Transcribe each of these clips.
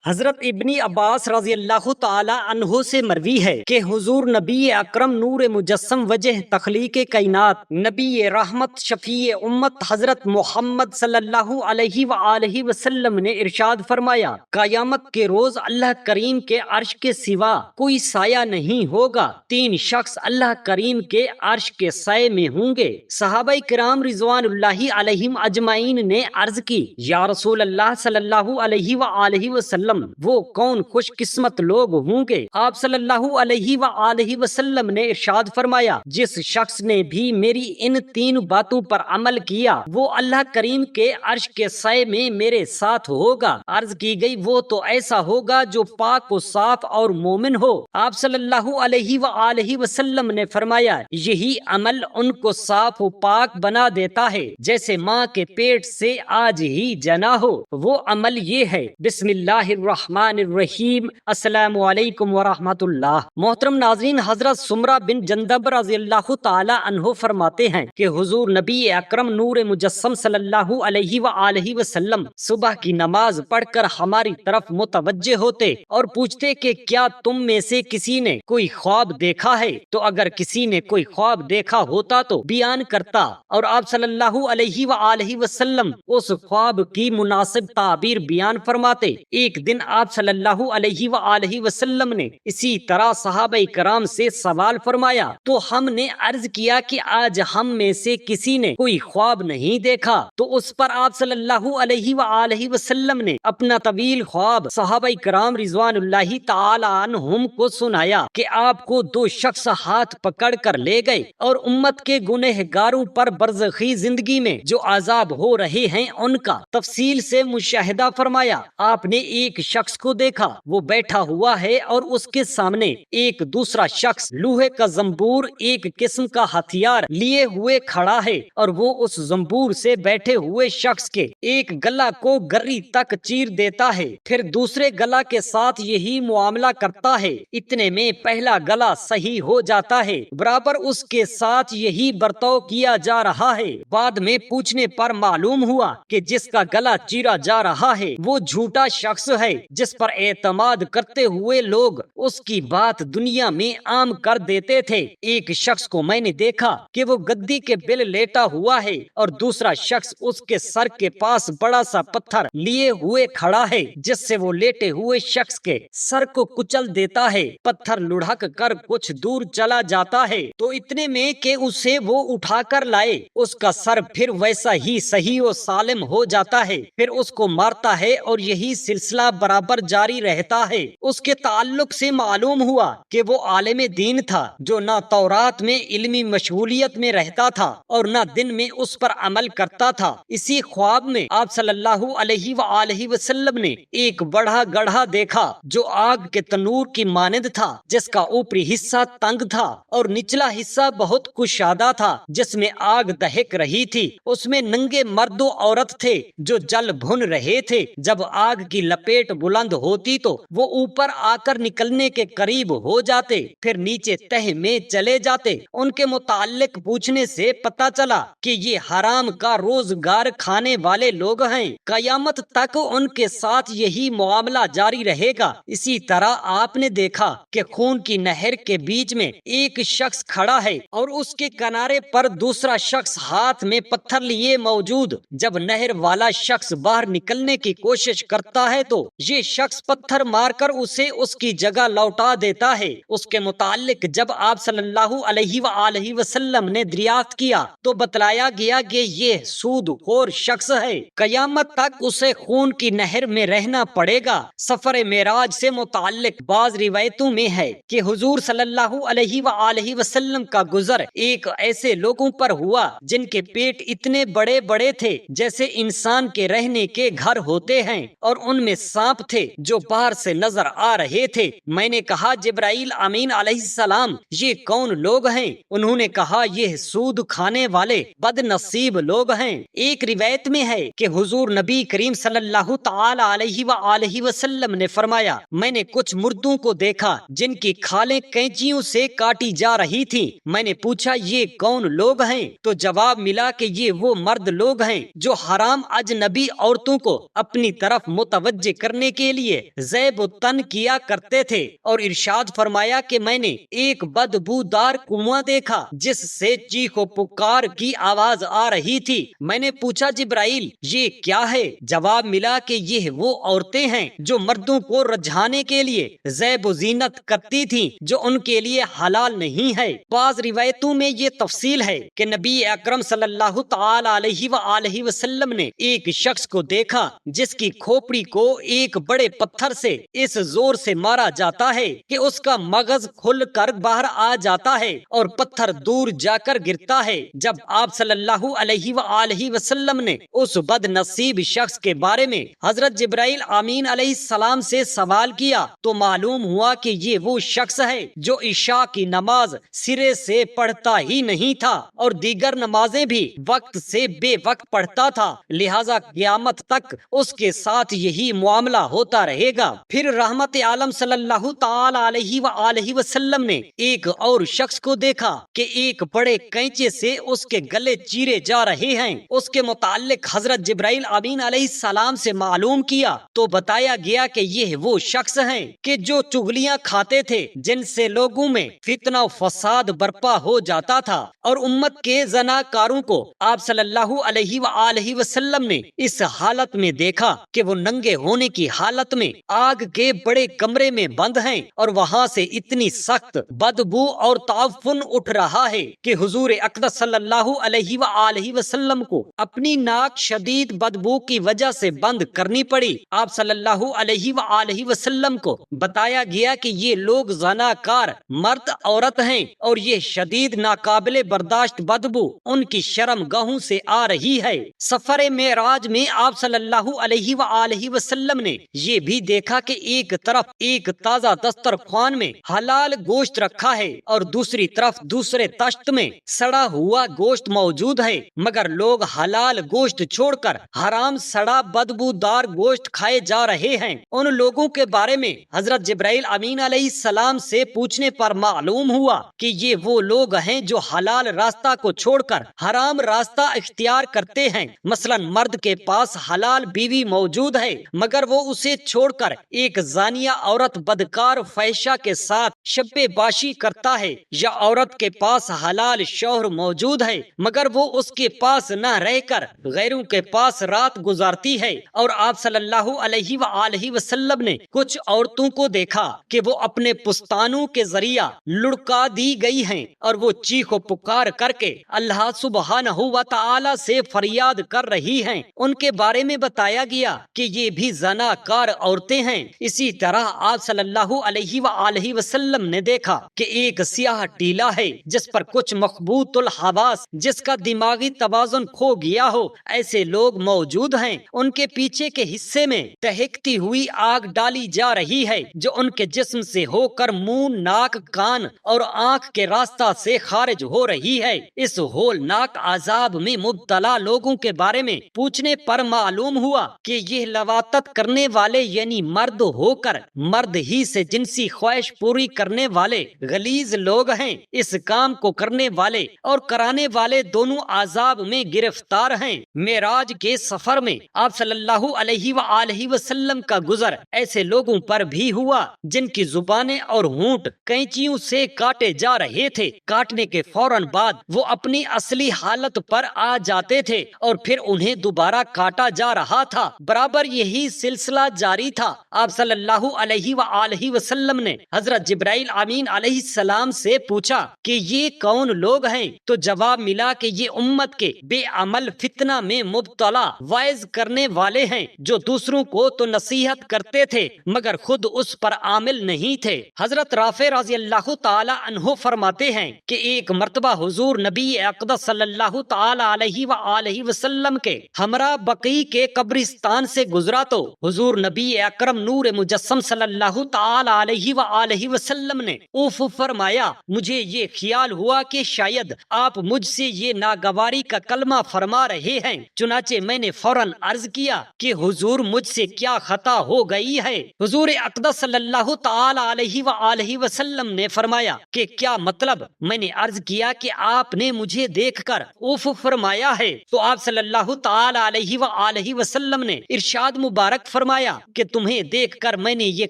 حضرت ابن عباس رضی اللہ تعالی عنہ سے مروی ہے کہ حضور نبی اکرم نور مجسم وجہ تخلیق کائنات نبی رحمت شفیع امت حضرت محمد صلی اللہ علیہ وآلہ وسلم نے ارشاد فرمایا، قیامت کے روز اللہ کریم کے عرش کے سوا کوئی سایہ نہیں ہوگا، تین شخص اللہ کریم کے عرش کے سائے میں ہوں گے۔ صحابہ کرام رضوان اللہ علیہم اجمعین نے عرض کی، یا رسول اللہ صلی اللہ علیہ وآلہ وسلم وہ کون خوش قسمت لوگ ہوں گے؟ آپ صلی اللہ علیہ وآلہ وسلم نے ارشاد فرمایا، جس شخص نے بھی میری ان تین باتوں پر عمل کیا وہ اللہ کریم کے عرش کے سائے میں میرے ساتھ ہوگا۔ عرض کی گئی، وہ تو ایسا ہوگا جو پاک و صاف اور مومن ہو۔ آپ صلی اللہ علیہ وآلہ وسلم نے فرمایا، یہی عمل ان کو صاف و پاک بنا دیتا ہے جیسے ماں کے پیٹ سے آج ہی جنا ہو۔ وہ عمل یہ ہے۔ بسم اللہ الرحمن الرحیم۔ السلام علیکم ورحمۃ اللہ۔ محترم ناظرین، حضرت سمرہ بن جندب رضی اللہ تعالی عنہ فرماتے ہیں کہ حضور نبی اکرم نور مجسم صلی اللہ علیہ وآلہ وسلم صبح کی نماز پڑھ کر ہماری طرف متوجہ ہوتے اور پوچھتے کہ کیا تم میں سے کسی نے کوئی خواب دیکھا ہے؟ تو اگر کسی نے کوئی خواب دیکھا ہوتا تو بیان کرتا اور آپ صلی اللہ علیہ وآلہ وسلم اس خواب کی مناسب تعبیر بیان فرماتے۔ ایک دن آپ صلی اللہ علیہ وآلہ وسلم نے اسی طرح صحابہ کرام سے سوال فرمایا تو ہم نے عرض کیا کہ آج ہم میں سے کسی نے کوئی خواب نہیں دیکھا، تو اس پر آپ صلی اللہ علیہ وآلہ وسلم نے اپنا طویل خواب صحابہ کرام رضوان اللہ تعالی عنہم کو سنایا کہ آپ کو دو شخص ہاتھ پکڑ کر لے گئے اور امت کے گنہگاروں پر برزخی زندگی میں جو عذاب ہو رہے ہیں ان کا تفصیل سے مشاہدہ فرمایا۔ آپ نے ایک شخص کو دیکھا، وہ بیٹھا ہوا ہے اور اس کے سامنے ایک دوسرا شخص لوہے کا زنبور ایک قسم کا ہتھیار لیے ہوئے کھڑا ہے اور وہ اس زنبور سے بیٹھے ہوئے شخص کے ایک گلا کو گری تک چیر دیتا ہے، پھر دوسرے گلا کے ساتھ یہی معاملہ کرتا ہے، اتنے میں پہلا گلا صحیح ہو جاتا ہے، برابر اس کے ساتھ یہی برتاؤ کیا جا رہا ہے۔ بعد میں پوچھنے پر معلوم ہوا کہ جس کا گلا چیرا جا رہا ہے وہ جھوٹا شخص ہے جس پر اعتماد کرتے ہوئے لوگ اس کی بات دنیا میں عام کر دیتے تھے۔ ایک شخص کو میں نے دیکھا کہ وہ گدی کے بل لیٹا ہوا ہے اور دوسرا شخص اس کے سر کے پاس بڑا سا پتھر لیے ہوئے کھڑا ہے جس سے وہ لیٹے ہوئے شخص کے سر کو کچل دیتا ہے۔ پتھر لڑھک کر کچھ دور چلا جاتا ہے تو اتنے میں کہ اسے وہ اٹھا کر لائے، اس کا سر پھر ویسا ہی صحیح و سالم ہو جاتا ہے، پھر اس کو مارتا ہے اور یہی سلسلہ برابر جاری رہتا ہے۔ اس کے تعلق سے معلوم ہوا کہ وہ عالم دین تھا جو نہ تورات میں علمی مشغولیت میں رہتا تھا اور نہ دن میں اس پر عمل کرتا تھا۔ اسی خواب میں آپ صلی اللہ علیہ وآلہ وسلم نے ایک بڑا گڑھا دیکھا جو آگ کے تنور کی مانند تھا، جس کا اوپری حصہ تنگ تھا اور نچلا حصہ بہت کشادہ تھا، جس میں آگ دہک رہی تھی۔ اس میں ننگے مرد و عورت تھے جو جل بھن رہے تھے۔ جب آگ کی لپیٹ بلند ہوتی تو وہ اوپر آ کر نکلنے کے قریب ہو جاتے، پھر نیچے تہ میں چلے جاتے۔ ان کے متعلق پوچھنے سے پتہ چلا کہ یہ حرام کا روزگار کھانے والے لوگ ہیں، قیامت تک ان کے ساتھ یہی معاملہ جاری رہے گا۔ اسی طرح آپ نے دیکھا کہ خون کی نہر کے بیچ میں ایک شخص کھڑا ہے اور اس کے کنارے پر دوسرا شخص ہاتھ میں پتھر لیے موجود۔ جب نہر والا شخص باہر نکلنے کی کوشش کرتا ہے تو یہ شخص پتھر مار کر اسے اس کی جگہ لوٹا دیتا ہے۔ اس کے متعلق جب آپ صلی اللہ علیہ وآلہ وسلم نے دریافت کیا تو بتلایا گیا کہ یہ سود خور شخص ہے، قیامت تک اسے خون کی نہر میں رہنا پڑے گا۔ سفر معراج سے متعلق بعض روایتوں میں ہے کہ حضور صلی اللہ علیہ وآلہ وسلم کا گزر ایک ایسے لوگوں پر ہوا جن کے پیٹ اتنے بڑے بڑے تھے جیسے انسان کے رہنے کے گھر ہوتے ہیں اور ان میں سانپ تھے جو باہر سے نظر آ رہے تھے۔ میں نے کہا، جبرائیل امین علیہ السلام، یہ کون لوگ ہیں؟ انہوں نے کہا، یہ سود کھانے والے بد نصیب لوگ ہیں۔ ایک روایت میں ہے کہ حضور نبی کریم صلی اللہ تعالی علیہ وآلہ وسلم نے فرمایا، میں نے کچھ مردوں کو دیکھا جن کی کھالیں کینچیوں سے کاٹی جا رہی تھی۔ میں نے پوچھا، یہ کون لوگ ہیں؟ تو جواب ملا کہ یہ وہ مرد لوگ ہیں جو حرام اجنبی عورتوں کو اپنی طرف متوجہ کرنے کرنے کے لیے ذیب و تن کیا کرتے تھے، اور ارشاد فرمایا کہ میں نے ایک بدبودار کنواں دیکھا جس سے چیخ و پکار کی آواز آ رہی تھی۔ میں نے پوچھا جبرائیل یہ کیا ہے؟ جواب ملا کہ یہ وہ عورتیں ہیں جو مردوں کو رجھانے کے لیے زیب و زینت کرتی تھیں جو ان کے لیے حلال نہیں ہے۔ بعض روایتوں میں یہ تفصیل ہے کہ نبی اکرم صلی اللہ تعالی علیہ وآلہ وسلم نے ایک شخص کو دیکھا جس کی کھوپڑی کو ایک بڑے پتھر سے اس زور سے مارا جاتا ہے کہ اس کا مغز کھل کر باہر آ جاتا ہے اور پتھر دور جا کر گرتا ہے۔ جب آپ صلی اللہ علیہ وآلہ وسلم نے اس بد نصیب شخص کے بارے میں حضرت جبرائیل امین علیہ السلام سے سوال کیا تو معلوم ہوا کہ یہ وہ شخص ہے جو عشاء کی نماز سرے سے پڑھتا ہی نہیں تھا اور دیگر نمازیں بھی وقت سے بے وقت پڑھتا تھا، لہذا قیامت تک اس کے ساتھ یہی معاملہ ہوتا رہے گا۔ پھر رحمت عالم صلی اللہ تعالی علیہ وآلہ وسلم نے ایک اور شخص کو دیکھا کہ ایک بڑے کینچے سے اس کے گلے چیرے جا رہے ہیں۔ اس کے متعلق حضرت جبرائیل امین علیہ السلام سے معلوم کیا تو بتایا گیا کہ یہ وہ شخص ہیں کہ جو چغلیاں کھاتے تھے جن سے لوگوں میں فتنہ و فساد برپا ہو جاتا تھا، اور امت کے زناکاروں کو آپ صلی اللہ علیہ وآلہ وسلم نے اس حالت میں دیکھا کہ وہ ننگے ہونے کی حالت میں آگ کے بڑے کمرے میں بند ہیں اور وہاں سے اتنی سخت بدبو اور تعفن اٹھ رہا ہے کہ حضور اقدس صلی اللہ علیہ وآلہ وسلم کو اپنی ناک شدید بدبو کی وجہ سے بند کرنی پڑی۔ آپ صلی اللہ علیہ وآلہ وسلم کو بتایا گیا کہ یہ لوگ زناکار مرد عورت ہیں اور یہ شدید ناقابل برداشت بدبو ان کی شرم گاہوں سے آ رہی ہے۔ سفر معراج میں آپ صلی اللہ علیہ وآلہ وسلم نے یہ بھی دیکھا کہ ایک طرف ایک تازہ دسترخوان میں حلال گوشت رکھا ہے اور دوسری طرف دوسرے تشت میں سڑا ہوا گوشت موجود ہے، مگر لوگ حلال گوشت چھوڑ کر حرام سڑا بدبودار گوشت کھائے جا رہے ہیں۔ ان لوگوں کے بارے میں حضرت جبرائیل امین علیہ السلام سے پوچھنے پر معلوم ہوا کہ یہ وہ لوگ ہیں جو حلال راستہ کو چھوڑ کر حرام راستہ اختیار کرتے ہیں۔ مثلا مرد کے پاس حلال بیوی موجود ہے مگر وہ اسے چھوڑ کر ایک زانیہ عورت بدکار فحشہ کے ساتھ شب باشی کرتا ہے، یا عورت کے پاس حلال شوہر موجود ہے مگر وہ اس کے پاس نہ رہ کر غیروں کے پاس رات گزارتی ہے۔ اور آپ صلی اللہ علیہ وآلہ وسلم نے کچھ عورتوں کو دیکھا کہ وہ اپنے پستانوں کے ذریعہ لڑکا دی گئی ہیں اور وہ چیخ و پکار کر کے اللہ سبحانہ و تعالی سے فریاد کر رہی ہیں۔ ان کے بارے میں بتایا گیا کہ یہ بھی زناکار عورتیں ہیں۔ اسی طرح آپ صلی اللہ علیہ وآلہ وسلم نے دیکھا کہ ایک سیاہ ٹیلا ہے جس پر کچھ مخبوط الحواس جس کا دماغی توازن کھو گیا ہو ایسے لوگ موجود ہیں۔ ان کے پیچھے کے حصے میں دہکتی ہوئی آگ ڈالی جا رہی ہے جو ان کے جسم سے ہو کر منہ، ناک، کان اور آنکھ کے راستہ سے خارج ہو رہی ہے۔ اس ہولناک عذاب میں مبتلا لوگوں کے بارے میں پوچھنے پر معلوم ہوا کہ یہ لواطت کرنے والے یعنی مرد ہو کر مرد ہی سے جنسی خواہش پوری کرنے والے غلیظ لوگ ہیں۔ اس کام کو کرنے والے اور کرانے والے دونوں عذاب میں گرفتار ہیں۔ معراج کے سفر میں آپ صلی اللہ علیہ وآلہ وسلم کا گزر ایسے لوگوں پر بھی ہوا جن کی زبانیں اور ہونٹ کینچیوں سے کاٹے جا رہے تھے۔ کاٹنے کے فوراً بعد وہ اپنی اصلی حالت پر آ جاتے تھے اور پھر انہیں دوبارہ کاٹا جا رہا تھا۔ برابر یہی سلسلہ جاری تھا۔ آپ صلی اللہ علیہ وآلہ وسلم نے حضرت جبرائیل امین علیہ السلام سے پوچھا کہ یہ کون لوگ ہیں؟ تو جواب ملا کہ یہ امت کے بے عمل فتنہ میں مبتلا وائز کرنے والے ہیں جو دوسروں کو تو نصیحت کرتے تھے مگر خود اس پر عامل نہیں تھے۔ حضرت رافع رضی اللہ تعالی عنہ فرماتے ہیں کہ ایک مرتبہ حضور نبی اقدس صلی اللہ تعالی علیہ وآلہ وسلم کے ہمراہ بقیع کے قبرستان سے گزرا تو حضور نبی اکرم نور مجسم صلی اللہ تعالی علیہ وآلہ وسلم نے اوف فرمایا، مجھے یہ خیال ہوا کہ شاید آپ مجھ سے یہ ناگواری کا کلمہ فرما رہے ہیں، چنانچہ میں نے فوراً عرض کیا کہ حضور مجھ سے کیا خطا ہو گئی ہے؟ حضور اقدس صلی اللہ تعالی علیہ وآلہ وسلم نے فرمایا کہ کیا مطلب؟ میں نے عرض کیا کہ آپ نے مجھے دیکھ کر اوف فرمایا ہے، تو آپ صلی اللہ تعالی علیہ وآلہ وسلم نے ارشاد مبارک فرمایا فرمایا کہ تمہیں دیکھ کر میں نے یہ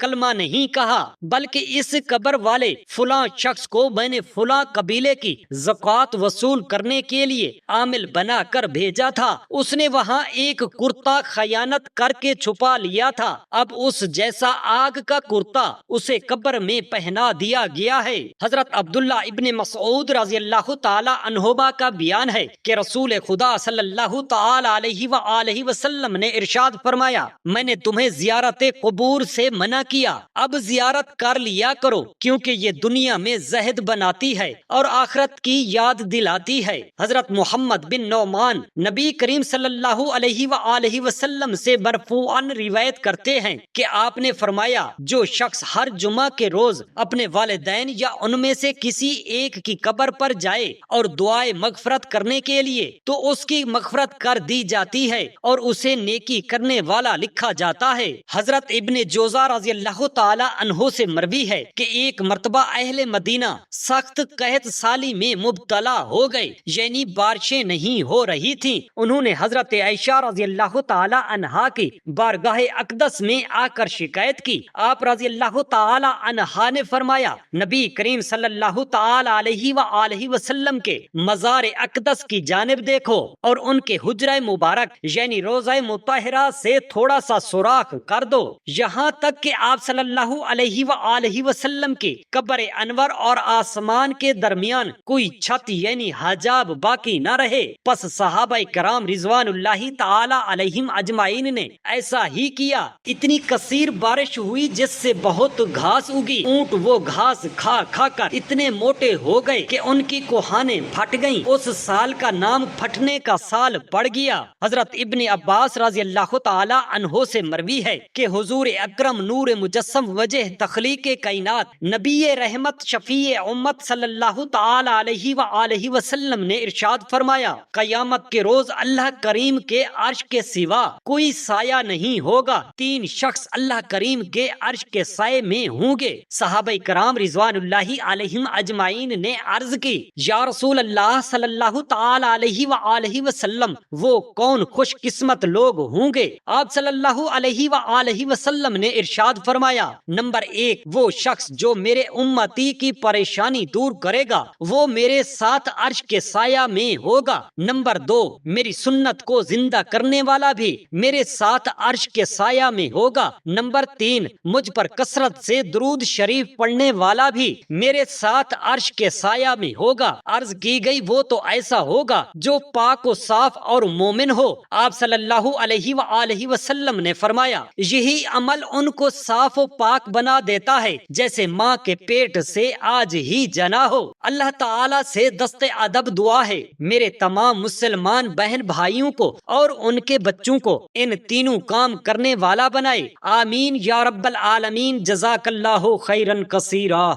کلمہ نہیں کہا، بلکہ اس قبر والے فلاں شخص کو میں نے فلاں قبیلے کی زکوٰۃ وصول کرنے کے لیے عامل بنا کر بھیجا تھا، اس نے وہاں ایک کرتا خیانت کر کے چھپا لیا تھا، اب اس جیسا آگ کا کرتا اسے قبر میں پہنا دیا گیا ہے۔ حضرت عبداللہ ابن مسعود رضی اللہ تعالی عنہما کا بیان ہے کہ رسول خدا صلی اللہ تعالی علیہ وآلہ وسلم نے ارشاد فرمایا، میں نے تمہیں زیارت قبور سے منع کیا، اب زیارت کر لیا کرو، کیونکہ یہ دنیا میں زہد بناتی ہے اور آخرت کی یاد دلاتی ہے۔ حضرت محمد بن نعمان نبی کریم صلی اللہ علیہ وآلہ وسلم سے مرفوعاً روایت کرتے ہیں کہ آپ نے فرمایا، جو شخص ہر جمعہ کے روز اپنے والدین یا ان میں سے کسی ایک کی قبر پر جائے اور دعائے مغفرت کرنے کے لیے تو اس کی مغفرت کر دی جاتی ہے اور اسے نیکی کرنے والا لکھا جاتا ہے۔ حضرت ابن جوزا رضی اللہ تعالی عنہ سے مروی ہے کہ ایک مرتبہ اہل مدینہ سخت قحط سالی میں مبتلا ہو گئے، یعنی بارشیں نہیں ہو رہی تھیں۔ انہوں نے حضرت عائشہ رضی اللہ تعالی عنہا کی بارگاہ اقدس میں آ کر شکایت کی۔ آپ رضی اللہ تعالی عنہا نے فرمایا، نبی کریم صلی اللہ تعالی علیہ وآلہ وسلم کے مزار اقدس کی جانب دیکھو اور ان کے حجرہ مبارک یعنی روضہ مطہرہ سے تھوڑا سا سوراخ کر دو، یہاں تک کہ آپ صلی اللہ علیہ وآلہ وسلم کی قبر انور اور آسمان کے درمیان کوئی چھت یعنی حجاب باقی نہ رہے۔ پس صحابہ کرام رضوان اللہ تعالی علیہم اجمعین نے ایسا ہی کیا۔ اتنی کثیر بارش ہوئی جس سے بہت گھاس اگی، اونٹ وہ گھاس کھا کھا کر اتنے موٹے ہو گئے کہ ان کی کوہانیں پھٹ گئیں۔ اس سال کا نام پھٹنے کا سال پڑ گیا۔ حضرت ابن عباس رضی اللہ تعالی عنہ سے مروی ہے کہ حضور اکرم نور مجسم وجہ تخلیق کائنات نبی رحمت شفیع امت صلی اللہ تعالی علیہ وآلہ وسلم نے ارشاد فرمایا، قیامت کے روز اللہ کریم کے عرش کے سوا کوئی سایہ نہیں ہوگا، تین شخص اللہ کریم کے عرش کے سائے میں ہوں گے۔ صحابہ کرام رضوان اللہ علیہم اجمعین نے عرض کی، یا رسول اللہ صلی اللہ تعالی علیہ وآلہ وسلم وہ کون خوش قسمت لوگ ہوں گے؟ آپ صلی اللہ علیہ وآلہ وسلم نے ارشاد فرمایا، نمبر 1 وہ شخص جو میرے امتی کی پریشانی دور کرے گا، وہ میرے ساتھ عرش کے سایہ میں ہوگا۔ نمبر 2 میری سنت کو زندہ کرنے والا بھی میرے ساتھ عرش کے سایہ میں ہوگا۔ نمبر 3 مجھ پر کثرت سے درود شریف پڑھنے والا بھی میرے ساتھ عرش کے سایہ میں ہوگا۔ عرض کی گئی، وہ تو ایسا ہوگا جو پاک و صاف اور مومن ہو۔ آپ صلی اللہ علیہ وآلہ وسلم نے فرمایا، یہی عمل ان کو صاف و پاک بنا دیتا ہے جیسے ماں کے پیٹ سے آج ہی جنا ہو۔ اللہ تعالیٰ سے دست ادب دعا ہے میرے تمام مسلمان بہن بھائیوں کو اور ان کے بچوں کو ان تینوں کام کرنے والا بنائے، آمین یا رب العالمین۔ جزاک اللہ خیرا کثیرا۔